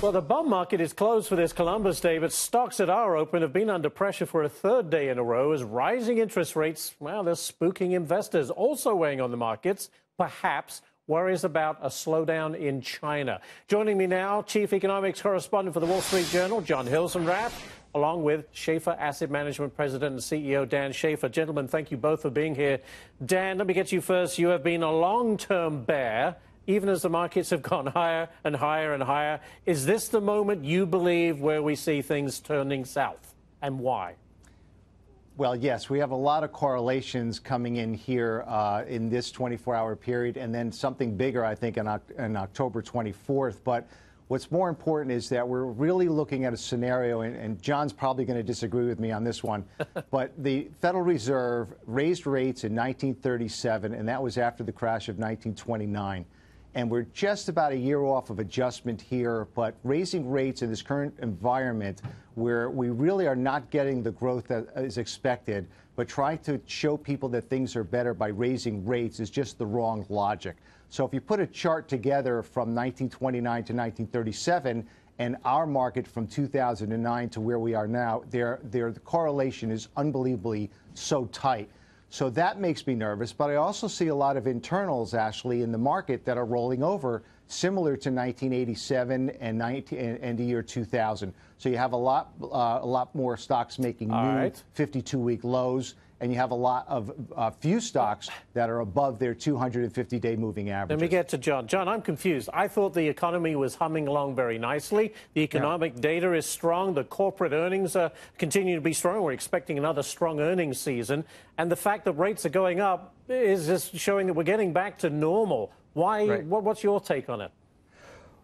Well, the bond market is closed for this Columbus Day, but stocks that are open have been under pressure for a third day in a row as rising interest rates, well, they're spooking investors. Also weighing on the markets, perhaps, worries about a slowdown in China. Joining me now, Chief Economics Correspondent for the Wall Street Journal, Jon Hilsenrath, along with Shaffer Asset Management President and CEO Dan Shaffer. Gentlemen, thank you both for being here. Dan, let me get you first. You have been a long-term bear, even as the markets have gone higher and higher and higher. Is this the moment you believe where we see things turning south, and why? Well, yes, we have a lot of correlations coming in here in this 24-hour period, and then something bigger, I think, on October 24th. But what's more important is that we're really looking at a scenario, and John's probably going to disagree with me on this one, but the Federal Reserve raised rates in 1937, and that was after the crash of 1929. And we're just about a year off of adjustment here, but raising rates in this current environment where we really are not getting the growth that is expected, but trying to show people that things are better by raising rates is just the wrong logic. So if you put a chart together from 1929 to 1937 and our market from 2009 to where we are now, the correlation is unbelievably so tight. So that makes me nervous, but I also see a lot of internals, actually, in the market that are rolling over, similar to 1987 and the year 2000. So you have a lot more stocks making new 52-week lows, and you have a lot of few stocks that are above their 250-day moving average. Let me get to John. John, I'm confused. I thought the economy was humming along very nicely. The economic data is strong. The corporate earnings continue to be strong. We're expecting another strong earnings season. And the fact that rates are going up is just showing that we're getting back to normal. Why? Right. What's your take on it?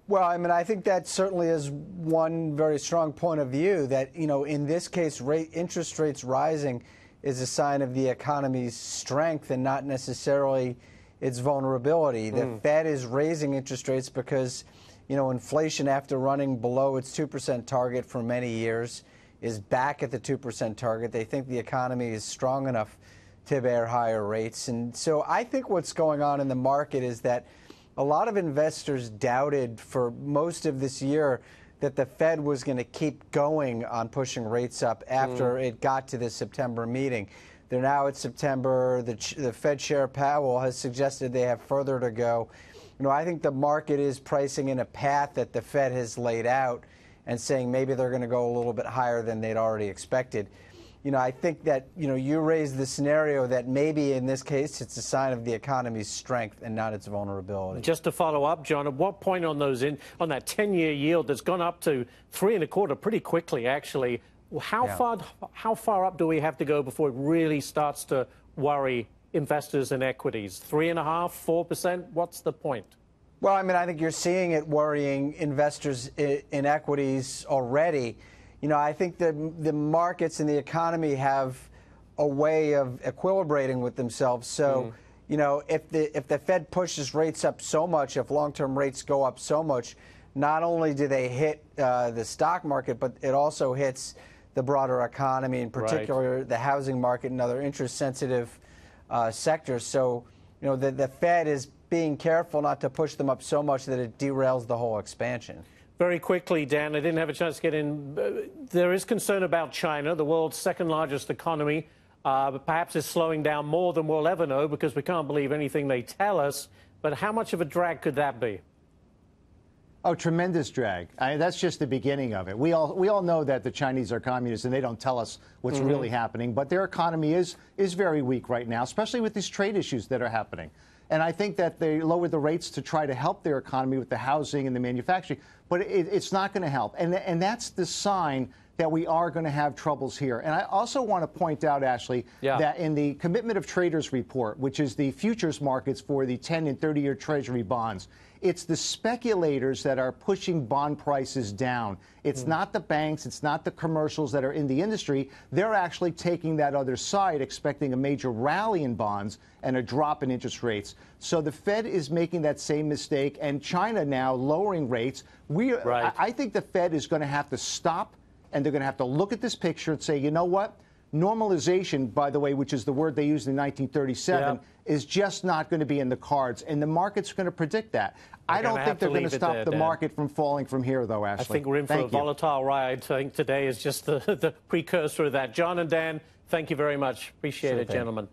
Well, I mean, I think that certainly is one very strong point of view that, you know, in this case, interest rates rising is a sign of the economy's strength and not necessarily its vulnerability. The Fed is raising interest rates because, you know, inflation, after running below its 2% target for many years, is back at the 2% target. They think the economy is strong enough to bear higher rates. And so I think what's going on in the market is that a lot of investors doubted for most of this year that the Fed was going to keep going on pushing rates up after it got to the September meeting. They're now at September. The Fed Chair Powell has suggested they have further to go. You know, I think the market is pricing in a path that the Fed has laid out and saying maybe they're going to go a little bit higher than they'd already expected. You know, I think that, you know, you raised the scenario that maybe in this case it's a sign of the economy's strength and not its vulnerability. Just to follow up, John, at what point on that 10-year yield that's gone up to 3.25 pretty quickly, actually, how far up do we have to go before it really starts to worry investors in equities? 3.5%, 4%? What's the point? Well, I mean, I think you're seeing it worrying investors in equities already. You know, I think the markets and the economy have a way of equilibrating with themselves. So, you know, if the Fed pushes rates up so much, if long-term rates go up so much, not only do they hit the stock market, but it also hits the broader economy, in particular the housing market and other interest-sensitive sectors. So, you know, the Fed is being careful not to push them up so much that it derails the whole expansion. Very quickly, Dan, I didn't have a chance to get in. There is concern about China, the world's second largest economy. But perhaps is slowing down more than we'll ever know because we can't believe anything they tell us. But how much of a drag could that be? Oh, tremendous drag. That's just the beginning of it. We all know that the Chinese are communists and they don't tell us what's really happening. But their economy is very weak right now, especially with these trade issues that are happening. And I think that they lowered the rates to try to help their economy with the housing and the manufacturing. But it's not going to help. And that's the sign that we are going to have troubles here. And I also want to point out, Ashley, that in the Commitment of Traders report, which is the futures markets for the 10 and 30-year Treasury bonds, it's the speculators that are pushing bond prices down. It's not the banks. It's not the commercials that are in the industry. They're actually taking that other side, expecting a major rally in bonds and a drop in interest rates. So the Fed is making that same mistake, and China now lowering rates. I think the Fed is going to have to stop, and they're going to have to look at this picture and say, you know what? Normalization, by the way, which is the word they used in 1937, is just not going to be in the cards, and the market's going to predict that. I don't think they're going to stop the market from falling from here, though, Ashley. I think we're in for a volatile ride. I think today is just the precursor of that. John and Dan, thank you very much. Appreciate it, gentlemen.